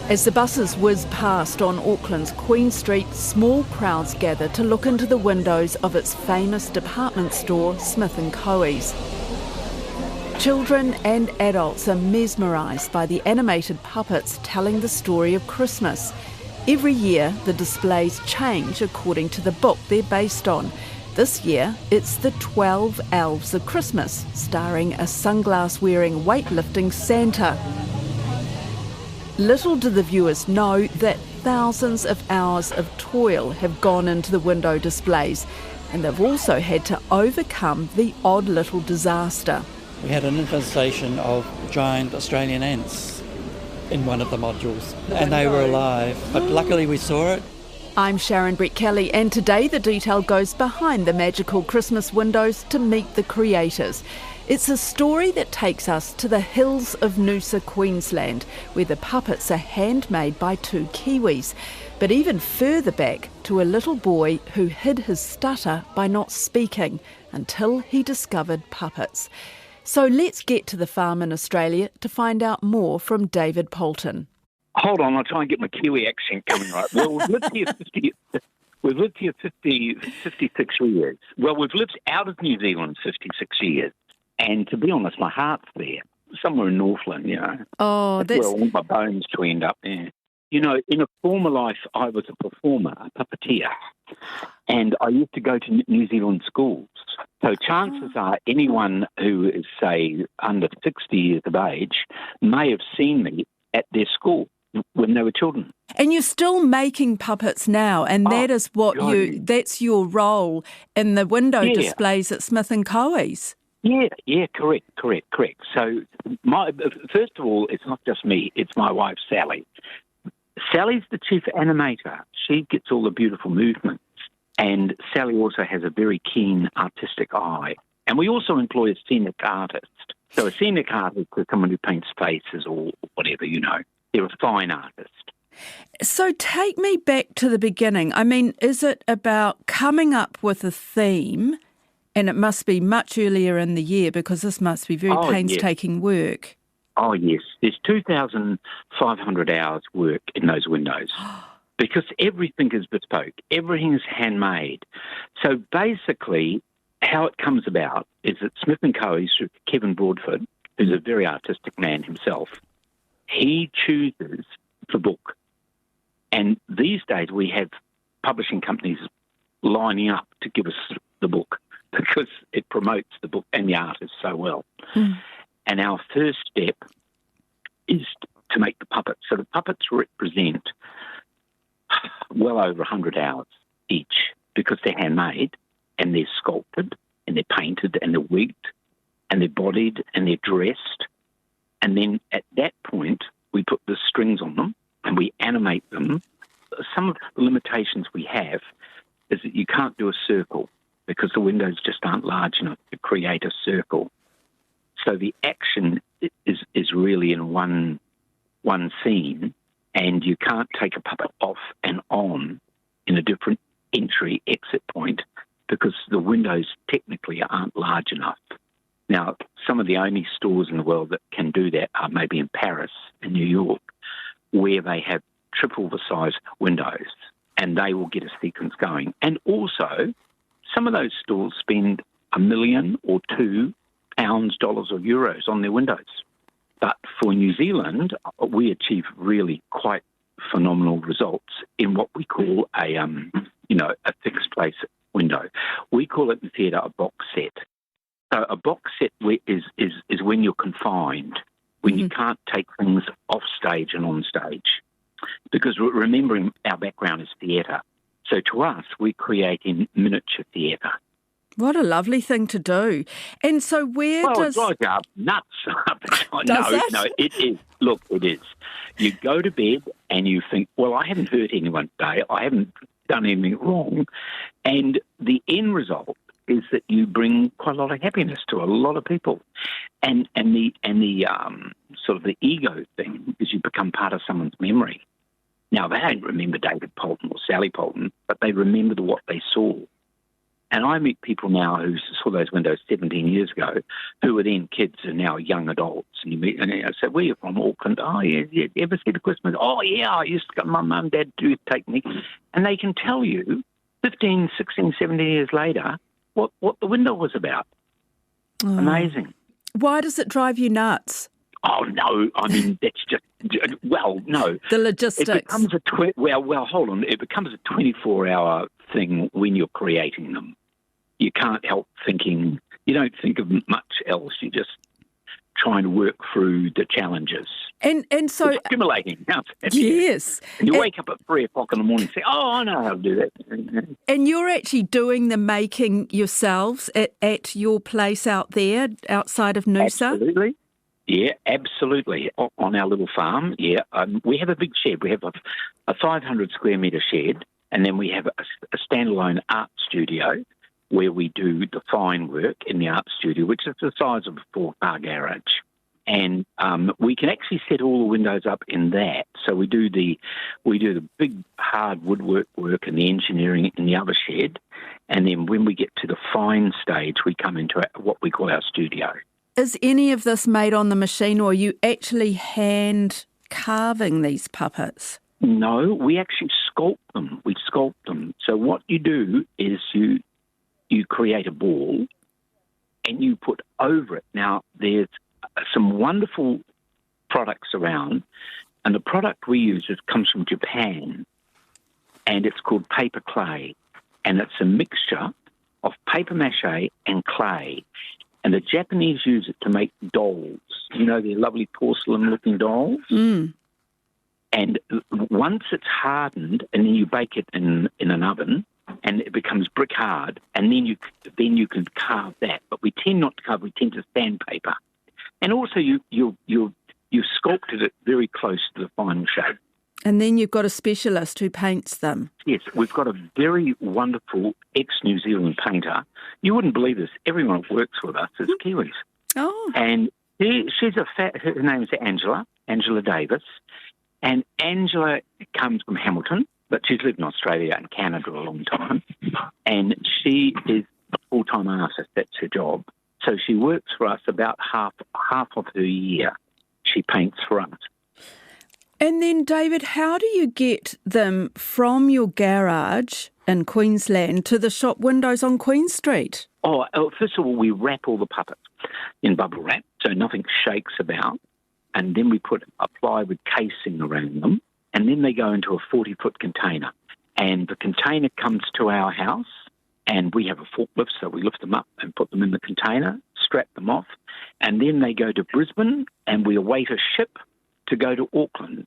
As the buses whiz past on Auckland's Queen Street, small crowds gather to look into the windows of its famous department store, Smith & Co.'s. Children and adults are mesmerised by the animated puppets telling the story of Christmas. Every year, the displays change according to the book they're based on. This year, it's the 12 Elves of Christmas, starring a sunglass-wearing weightlifting Santa. Little do the viewers know that thousands of hours of toil have gone into the window displays, and they've also had to overcome the odd little disaster. We had an infestation of giant Australian ants in one of the modules, and they were alive, but luckily we saw it. I'm Sharon Brett-Kelly, and today the detail goes behind the magical Christmas windows to meet the creators. It's a story that takes us to the hills of Noosa, Queensland, where the puppets are handmade by two Kiwis, but even further back to a little boy who hid his stutter by not speaking until he discovered puppets. So let's get to the farm in Australia to find out more from David Poulton. Hold on, I'll try and get my Kiwi accent coming right. Well, we've lived here 56 years. Well, we've lived out of New Zealand 56 years. And to be honest, my heart's there, somewhere in Northland, Oh, that's where I want my bones to end up there. You know, in a former life, I was a performer, a puppeteer, and I used to go to New Zealand schools. So chances are anyone who is, say, under 60 years of age may have seen me at their school when they were children. And you're still making puppets now, and that is what that's your role in the window displays at Smith & Co.'s. Yeah, correct. So, first of all, it's not just me, it's my wife, Sally. Sally's the chief animator. She gets all the beautiful movements, and Sally also has a very keen artistic eye. And we also employ a scenic artist. So a scenic artist is someone who paints faces or whatever, They're a fine artist. So take me back to the beginning. I mean, is it about coming up with a theme? And it must be much earlier in the year because this must be very painstaking work. Oh, yes. There's 2,500 hours work in those windows because everything is bespoke. Everything is handmade. So basically how it comes about is that Smith & Co.'s Kevin Broadford, who's a very artistic man himself, he chooses the book. And these days we have publishing companies lining up to give us the book, because it promotes the book and the artist so well. And our first step is to make the puppets. So the puppets represent well over 100 hours each because they're handmade and they're sculpted and they're painted and they're wigged and they're bodied and they're dressed. And then at that point, we put the strings on them and we animate them. Some of the limitations we have is that you can't do a circle, because the windows just aren't large enough to create a circle. So the action is really in one scene, and you can't take a puppet off and on in a different entry-exit point because the windows technically aren't large enough. Now, some of the only stores in the world that can do that are maybe in Paris and New York, where they have triple the size windows, and they will get a sequence going. And also, some of those stores spend $1 million or £2, dollars or euros on their windows. But for New Zealand, we achieve really quite phenomenal results in what we call a fixed place window. We call it in theatre a box set. So a box set is when you're confined, when you can't take things off stage and on stage. Because remembering our background is theatre. So to us, we're creating miniature theatre. What a lovely thing to do. And so it drives you up nuts. No, it is. Look, it is. You go to bed and you think, well, I haven't hurt anyone today. I haven't done anything wrong. And the end result is that you bring quite a lot of happiness to a lot of people. And the sort of the ego thing is you become part of someone's memory. Now, they don't remember David Poulton or Sally Poulton, but they remember what they saw. And I meet people now who saw those windows 17 years ago, who were then kids and now young adults. And you meet, and I say, "Where are you from?" Auckland. "Oh, yeah, you ever see the Christmas?" "Oh, yeah, I used to go, my mum and dad do take me." And they can tell you 15, 16, 17 years later what the window was about. Oh. Amazing. Why does it drive you nuts? Oh, no, I mean, that's just, well, no. The logistics. It becomes hold on. It becomes a 24-hour thing when you're creating them. You can't help thinking, you don't think of much else. You're just trying to work through the challenges. And so... It's stimulating. Yes. And you wake up at 3 o'clock in the morning and say, "Oh, I know how to do that." And you're actually doing the making yourselves at your place out there, outside of Noosa? Absolutely. Yeah, absolutely. On our little farm, yeah. We have a big shed. We have a 500 square metre shed, and then we have a standalone art studio where we do the fine work in the art studio, which is the size of a 4-car garage. And we can actually set all the windows up in that. So we do the big hard woodwork work and the engineering in the other shed, and then when we get to the fine stage, we come into what we call our studio. Is any of this made on the machine, or are you actually hand carving these puppets? No, we actually sculpt them. We sculpt them. So what you do is you create a ball and you put over it. Now, there's some wonderful products around, and the product we use comes from Japan, and it's called paper clay, and it's a mixture of paper mache and clay. And the Japanese use it to make dolls. You know, they're lovely porcelain-looking dolls. Mm. And once it's hardened, and then you bake it in an oven, and it becomes brick hard, and then you can carve that. But we tend not to carve; we tend to sandpaper. And also, you sculpted it very close to the final shape. And then you've got a specialist who paints them. Yes, we've got a very wonderful ex-New Zealand painter. You wouldn't believe this. Everyone that works with us is Kiwis. Oh. And her name is Angela Davis. And Angela comes from Hamilton, but she's lived in Australia and Canada a long time. And she is a full-time artist. That's her job. So she works for us about half of her year. She paints for us. And then, David, how do you get them from your garage in Queensland to the shop windows on Queen Street? Oh, first of all, we wrap all the puppets in bubble wrap so nothing shakes about. And then we put a plywood casing around them. And then they go into a 40-foot container. And the container comes to our house, and we have a forklift, so we lift them up and put them in the container, strap them off. And then they go to Brisbane, and we await a ship to go to Auckland.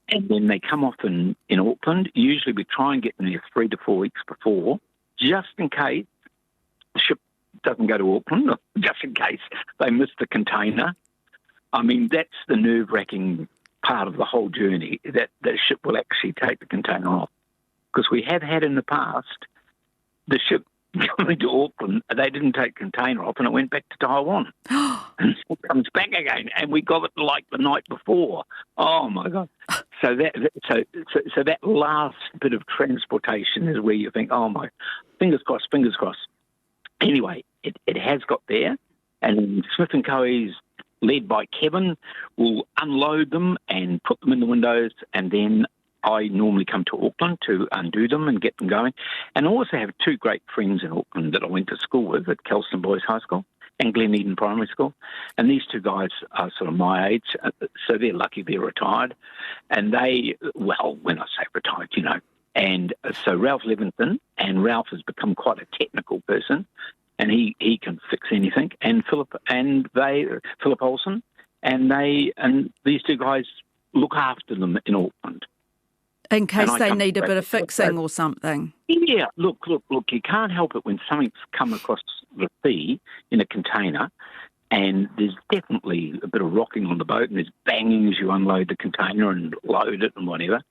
And then they come off in Auckland. Usually we try and get them there 3 to 4 weeks before, just in case the ship doesn't go to Auckland, or just in case they miss the container. I mean, that's the nerve-wracking part of the whole journey, that the ship will actually take the container off. Because we have had in the past the ship coming to Auckland, they didn't take the container off and it went back to Taiwan. And it comes back again, and we got it like the night before. Oh, my God. So that last bit of transportation is where you think, oh, my, fingers crossed, fingers crossed. Anyway, it has got there, and Smith & Co's, led by Kevin, will unload them and put them in the windows, and then I normally come to Auckland to undo them and get them going. And I also have 2 great friends in Auckland that I went to school with at Kelston Boys High School and Glen Eden Primary School. And these 2 guys are sort of my age, so they're lucky they're retired. And they, well, when I say retired, you know. And so Ralph Levinson, and Ralph has become quite a technical person, and he can fix anything. And Philip Olsen, and these 2 guys look after them in Auckland. In case they need a bit of fixing or something. Yeah, look, you can't help it when something's come across the sea in a container, and there's definitely a bit of rocking on the boat, and there's banging as you unload the container and load it and whatever.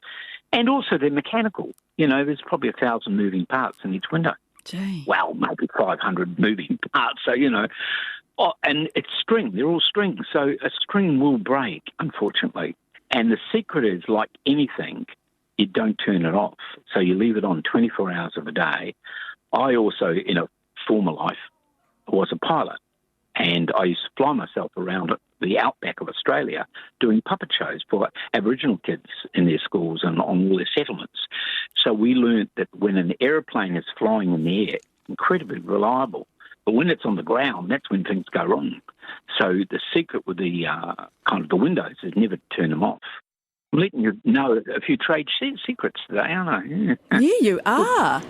And also they're mechanical. You know, there's probably 1,000 moving parts in each window. Gee. Well, maybe 500 moving parts. So, you know, and it's string. They're all string. So a string will break, unfortunately. And the secret is, like anything, you don't turn it off. So you leave it on 24 hours of a day. I also, in a former life, was a pilot, and I used to fly myself around the outback of Australia doing puppet shows for Aboriginal kids in their schools and on all their settlements. So we learnt that when an aeroplane is flying in the air, incredibly reliable, but when it's on the ground, that's when things go wrong. So the secret with the kind of the windows is never to turn them off. I'm letting you know a few trade secrets today, aren't I? Yeah, you are.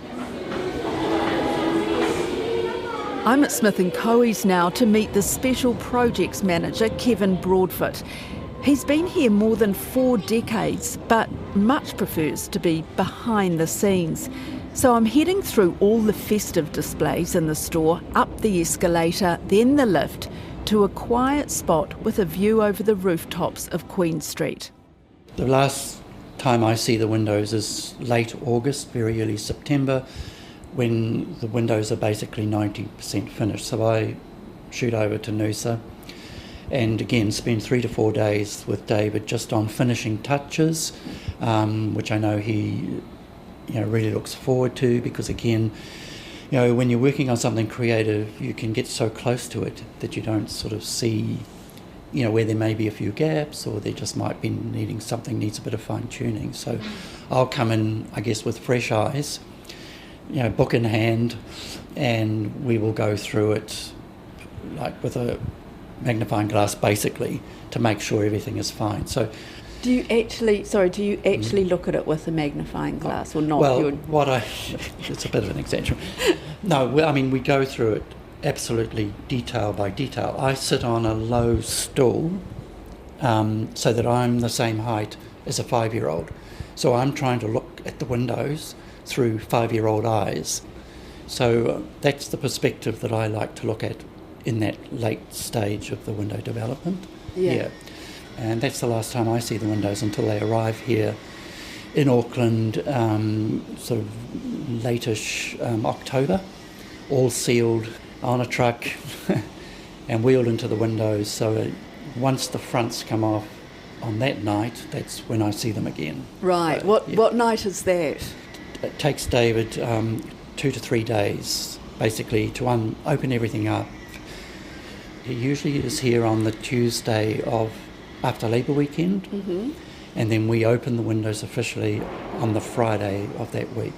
I'm at Smith & Coe's now to meet the Special Projects Manager, Kevin Broadfoot. He's been here more than 4 decades, but much prefers to be behind the scenes. So I'm heading through all the festive displays in the store, up the escalator, then the lift, to a quiet spot with a view over the rooftops of Queen Street. The last time I see the windows is late August, very early September, when the windows are basically 90% finished. So I shoot over to Noosa and again spend 3 to 4 days with David just on finishing touches, which I know he really looks forward to, because again, when you're working on something creative, you can get so close to it that you don't sort of see where there may be a few gaps, or there just might be needs a bit of fine tuning. So I'll come in, I guess, with fresh eyes, book in hand, and we will go through it like with a magnifying glass basically to make sure everything is fine. So do you actually look at it with a magnifying glass or not? Well, it's a bit of an exaggeration. No, we go through it absolutely detail by detail. I sit on a low stool so that I'm the same height as a 5-year-old. So I'm trying to look at the windows through 5-year-old eyes. So that's the perspective that I like to look at in that late stage of the window development. Yeah. And that's the last time I see the windows until they arrive here in Auckland, sort of late-ish October, all sealed on a truck and wheeled into the windows. So once the fronts come off on that night, that's when I see them again. Right. What night is that? It takes David 2 to 3 days, basically, to open everything up. He usually is here on the Tuesday after Labour weekend, and then we open the windows officially on the Friday of that week.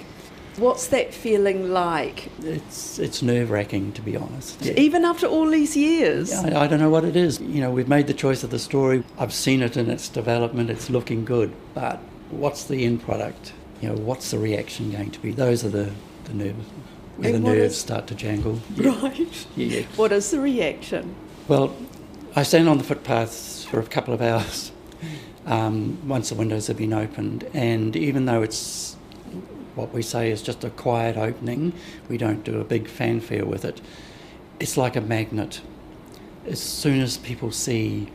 What's that feeling like? It's nerve-wracking, to be honest. Yeah. Even after all these years? Yeah, I don't know what it is. We've made the choice of the story. I've seen it in its development. It's looking good. But what's the end product? What's the reaction going to be? Those are the nerves, where the nerves start to jangle. Yeah. Right. Yeah. What is the reaction? Well, I stand on the footpaths for a couple of hours once the windows have been opened, and even though it's what we say is just a quiet opening, we don't do a big fanfare with it. It's like a magnet. As soon as people see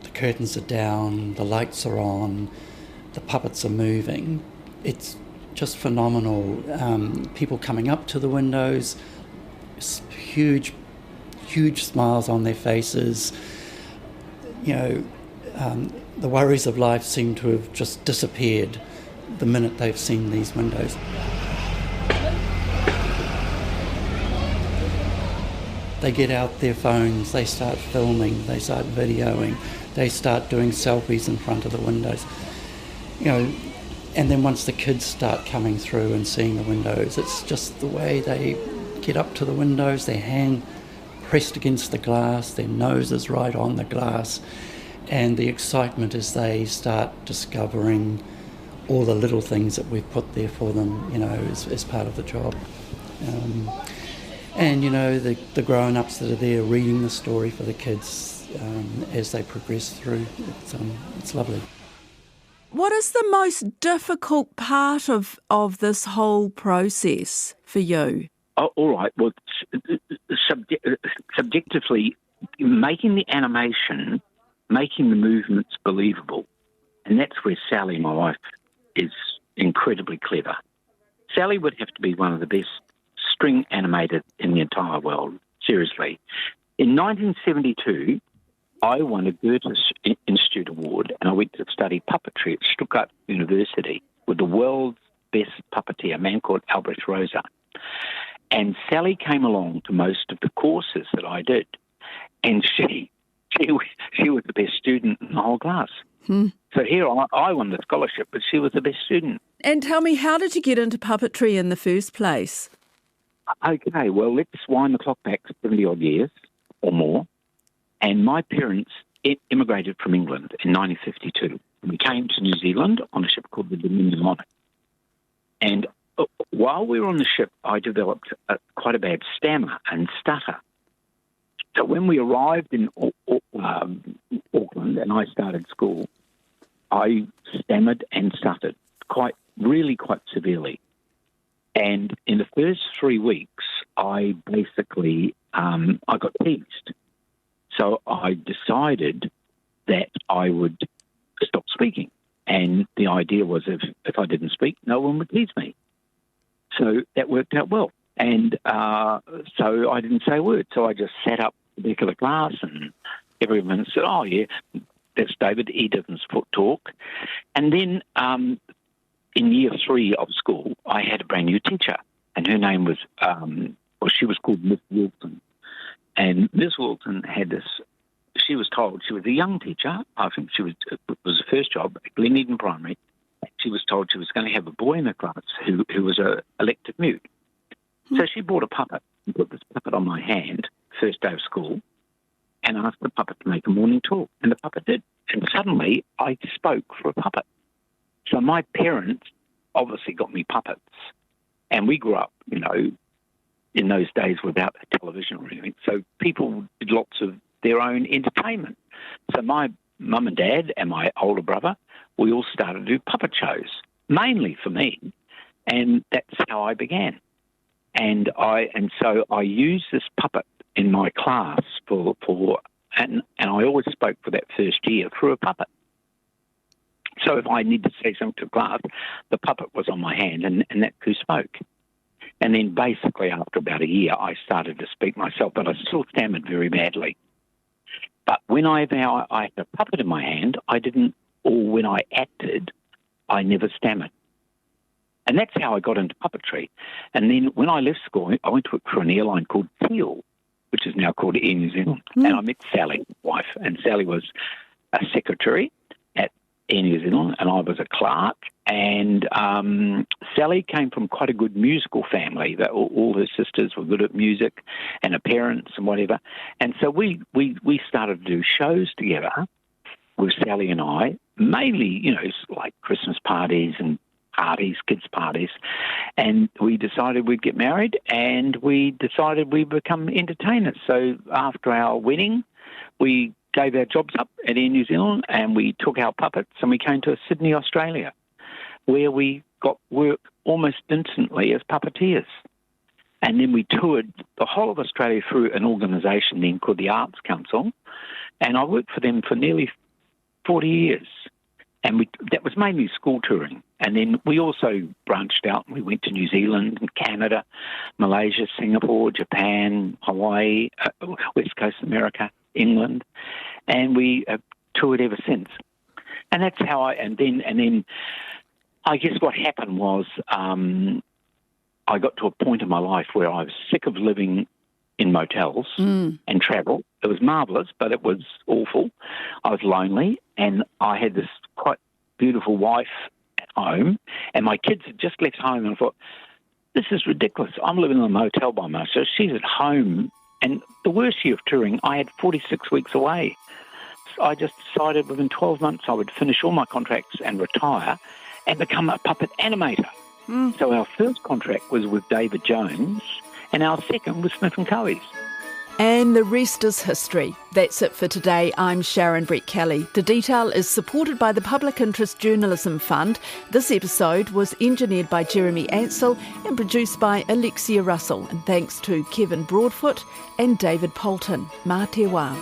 the curtains are down, the lights are on, the puppets are moving, it's just phenomenal. People coming up to the windows, huge smiles on their faces. The worries of life seem to have just disappeared the minute they've seen these windows. They get out their phones, they start filming, they start videoing, they start doing selfies in front of the windows. And then once the kids start coming through and seeing the windows, it's just the way they get up to the windows, their hand pressed against the glass, their nose is right on the glass, and the excitement as they start discovering all the little things that we've put there for them, as part of the job. And the grown-ups that are there reading the story for the kids as they progress through. It's lovely. What is the most difficult part of this whole process for you? Oh, all right. Well, subjectively, making the animation, making the movements believable, and that's where Sally, my wife, is incredibly clever. Sally would have to be one of the best string animators in the entire world, seriously. In 1972, I won a Goethe Institute Award, and I went to study puppetry at Stuttgart University with the world's best puppeteer, a man called Albrecht Rosa. And Sally came along to most of the courses that I did, and she was the best student in the whole class. So here I won the scholarship, but she was the best student. And tell me, how did you get into puppetry in the first place? Okay, well, let's wind the clock back 70-odd years or more. And my parents immigrated from England in 1952. We came to New Zealand on a ship called the Dominion Monarch. And while we were on the ship, I developed quite a bad stammer and stutter. So when we arrived in Auckland and I started school, I stammered and stuttered quite severely. And in the first 3 weeks, I basically, I got teased. So I decided that I would stop speaking. And the idea was if I didn't speak, no one would tease me. So that worked out well. And so I didn't say a word. So I just sat up at the back of the class and everyone said, oh, yeah, that's David. He doesn't talk. And then in year 3 of school, I had a brand new teacher. And her name was, she was called Miss Wilson. And Miss Wilson had this, she was told, she was a young teacher. I think it was her first job at Glen Eden Primary. She was told she was going to have a boy in the class who was a elective mute. So she brought a puppet and put this puppet on my hand, first day of school, and asked the puppet to make a morning talk. And the puppet did. And suddenly I spoke for a puppet. So my parents obviously got me puppets. And we grew up, in those days without a television or anything. So people did lots of their own entertainment. So my mum and dad and my older brother, we all started to do puppet shows, mainly for me. And that's how I began. And so I used this puppet in my class and I always spoke for that first year through a puppet. So if I needed to say something to class, the puppet was on my hand and that's who spoke. And then basically after about a year, I started to speak myself, but I still stammered very badly. But when I had a puppet in my hand, when I acted, I never stammered. And that's how I got into puppetry. And then when I left school, I went to work for an airline called Teal, which is now called Air New Zealand. And I met Sally, wife, and Sally was a secretary at Air New Zealand, and I was a clerk. And Sally came from quite a good musical family. That all her sisters were good at music, and her parents and whatever. And so we started to do shows together with Sally and I, mainly, like Christmas parties and kids' parties. And we decided we'd get married, and we decided we'd become entertainers. So after our wedding, we gave our jobs up at Air New Zealand, and we took our puppets, and we came to Sydney, Australia, where we got work almost instantly as puppeteers. And then we toured the whole of Australia through an organisation then called the Arts Council, and I worked for them for nearly 40 years. And that was mainly school touring. And then we also branched out and we went to New Zealand and Canada, Malaysia, Singapore, Japan, Hawaii, West Coast America, England. And we toured ever since. And that's how and then I guess what happened was I got to a point in my life where I was sick of living in motels and travel. It was marvellous, but it was awful. I was lonely, and I had this quite beautiful wife at home, and my kids had just left home, and I thought, this is ridiculous. I'm living in a motel by myself. She's at home, and the worst year of touring, I had 46 weeks away. So I just decided within 12 months I would finish all my contracts and retire and become a puppet animator. So our first contract was with David Jones, and our second was Smith & Coe's. And the rest is history. That's it for today. I'm Sharon Brett-Kelly. The Detail is supported by the Public Interest Journalism Fund. This episode was engineered by Jeremy Ansell and produced by Alexia Russell. And thanks to Kevin Broadfoot and David Poulton. Mā te wā.